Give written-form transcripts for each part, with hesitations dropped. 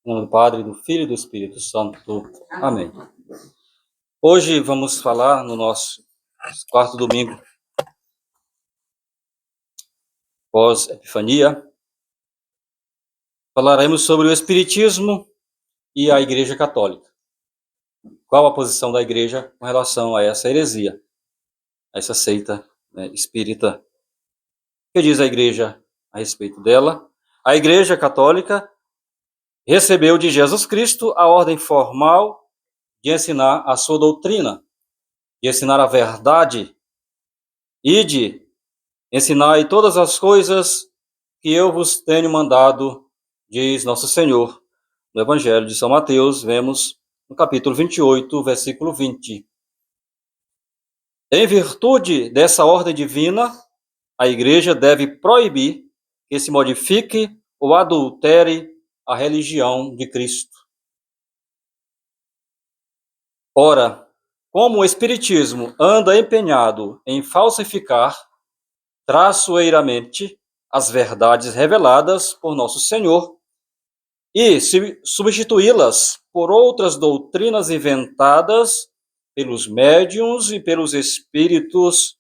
Em nome do Padre, do Filho e do Espírito Santo. Amém. Hoje vamos falar no nosso quarto domingo pós-Epifania. Falaremos sobre o Espiritismo e a Igreja Católica. Qual a posição da Igreja com relação a essa heresia, a essa seita espírita? O que diz a Igreja a respeito dela? A Igreja Católica recebeu de Jesus Cristo a ordem formal de ensinar a sua doutrina, de ensinar a verdade e de ensinai todas as coisas que eu vos tenho mandado, diz nosso Senhor. No Evangelho de São Mateus, vemos no capítulo 28, versículo 20. Em virtude dessa ordem divina, a Igreja deve proibir que se modifique ou adultere a religião de Cristo. Ora, como o Espiritismo anda empenhado em falsificar traiçoeiramente as verdades reveladas por nosso Senhor e substituí-las por outras doutrinas inventadas pelos médiuns e pelos espíritos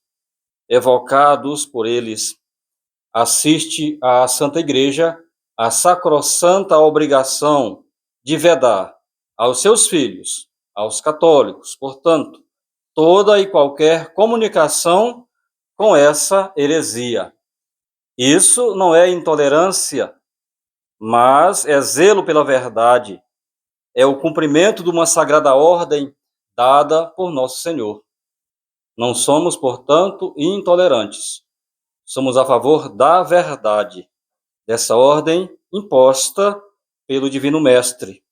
evocados por eles, assiste à Santa Igreja a sacrossanta obrigação de vedar aos seus filhos, aos católicos, portanto, toda e qualquer comunicação com essa heresia. Isso não é intolerância, mas é zelo pela verdade, é o cumprimento de uma sagrada ordem dada por nosso Senhor. Não somos, portanto, intolerantes. Somos a favor da verdade, dessa ordem imposta pelo Divino Mestre.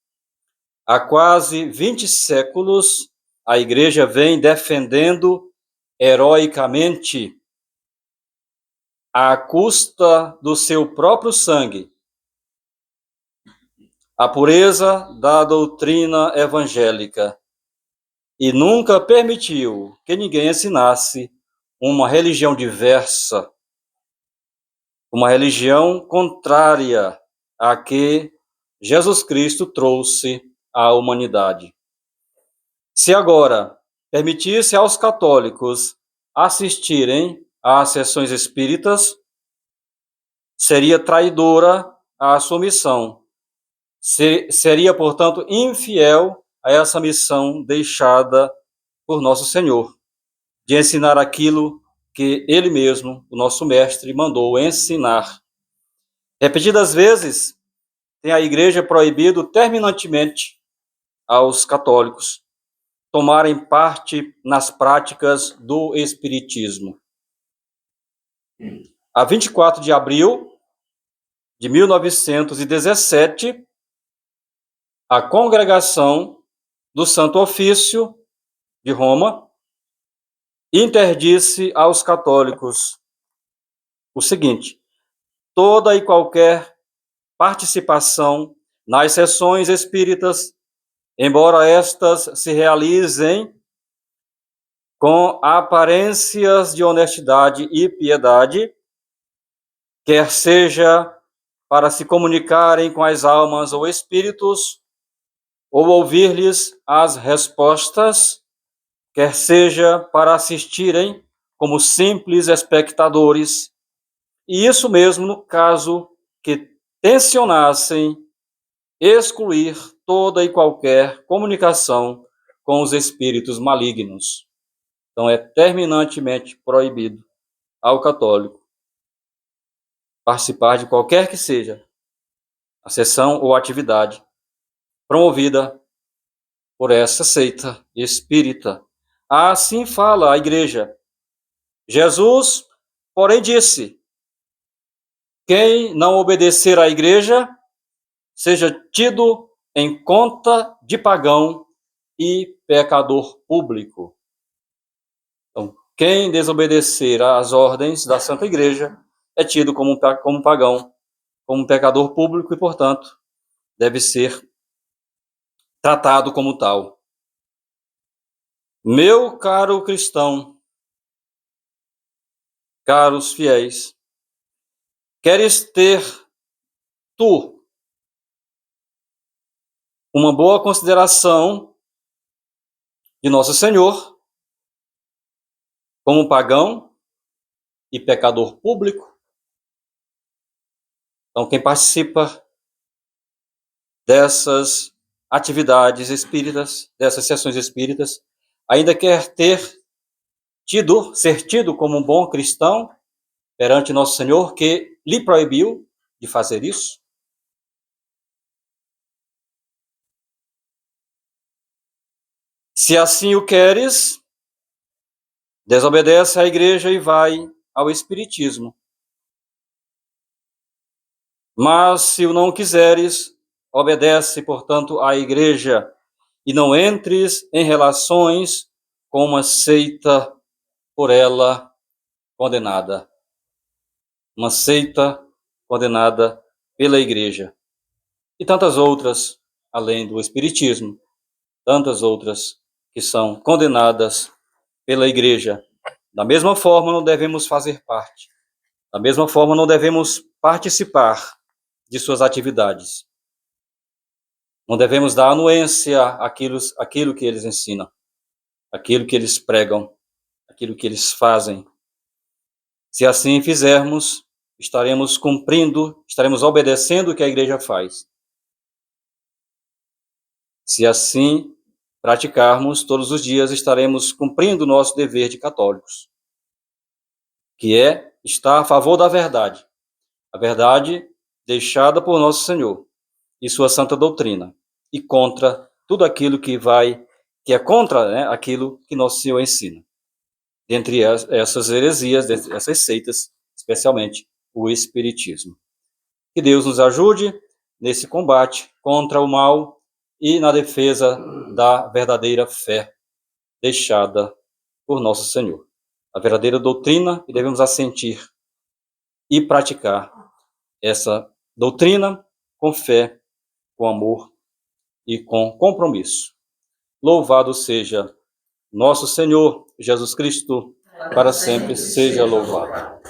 Há quase 20 séculos, a Igreja vem defendendo heroicamente, à custa do seu próprio sangue, a pureza da doutrina evangélica e nunca permitiu que ninguém ensinasse uma religião diversa, uma religião contrária à que Jesus Cristo trouxe à humanidade. Se agora permitisse aos católicos assistirem às sessões espíritas, seria traidora à sua missão. Seria, portanto, infiel a essa missão deixada por nosso Senhor, de ensinar aquilo que Ele mesmo, o nosso Mestre, mandou ensinar. Repetidas vezes, tem a Igreja proibido terminantemente aos católicos tomarem parte nas práticas do Espiritismo. A 24 de abril de 1917, a Congregação do Santo Ofício de Roma interdisse aos católicos o seguinte: toda e qualquer participação nas sessões espíritas, embora estas se realizem com aparências de honestidade e piedade, quer seja para se comunicarem com as almas ou espíritos, ou ouvir-lhes as respostas, quer seja para assistirem como simples espectadores, e isso mesmo no caso que tensionassem excluir toda e qualquer comunicação com os espíritos malignos. Então é terminantemente proibido ao católico participar de qualquer que seja a sessão ou atividade promovida por essa seita espírita. Assim fala a Igreja. Jesus, porém, disse: quem não obedecer à Igreja seja tido em conta de pagão e pecador público. Então, quem desobedecer às ordens da Santa Igreja é tido como pagão, como pecador público e, portanto, deve ser tratado como tal. Meu caro cristão, caros fiéis, queres ter tu uma boa consideração de Nosso Senhor como pagão e pecador público. Então, quem participa dessas atividades espíritas, dessas sessões espíritas, ainda quer ser tido como um bom cristão perante Nosso Senhor, que lhe proibiu de fazer isso. Se assim o queres, desobedece à igreja e vai ao espiritismo. Mas se o não quiseres, obedece, portanto, à igreja e não entres em relações com uma seita por ela condenada. Uma seita condenada pela igreja. E tantas outras, além do espiritismo, tantas outras que são condenadas pela igreja. Da mesma forma, não devemos fazer parte. Da mesma forma, não devemos participar de suas atividades. Não devemos dar anuência àquilo que eles ensinam, àquilo que eles pregam, àquilo que eles fazem. Se assim fizermos, estaremos obedecendo o que a igreja faz. Se assim praticarmos todos os dias, estaremos cumprindo o nosso dever de católicos, que é estar a favor da verdade, a verdade deixada por Nosso Senhor e sua santa doutrina, e contra tudo aquilo que é contra, né, aquilo que Nosso Senhor ensina. Dentre essas heresias, essas seitas, especialmente o espiritismo. Que Deus nos ajude nesse combate contra o mal e na defesa da verdadeira fé deixada por Nosso Senhor. A verdadeira doutrina que devemos assentir e praticar essa doutrina com fé, com amor e com compromisso. Louvado seja nosso Senhor Jesus Cristo, para sempre seja louvado.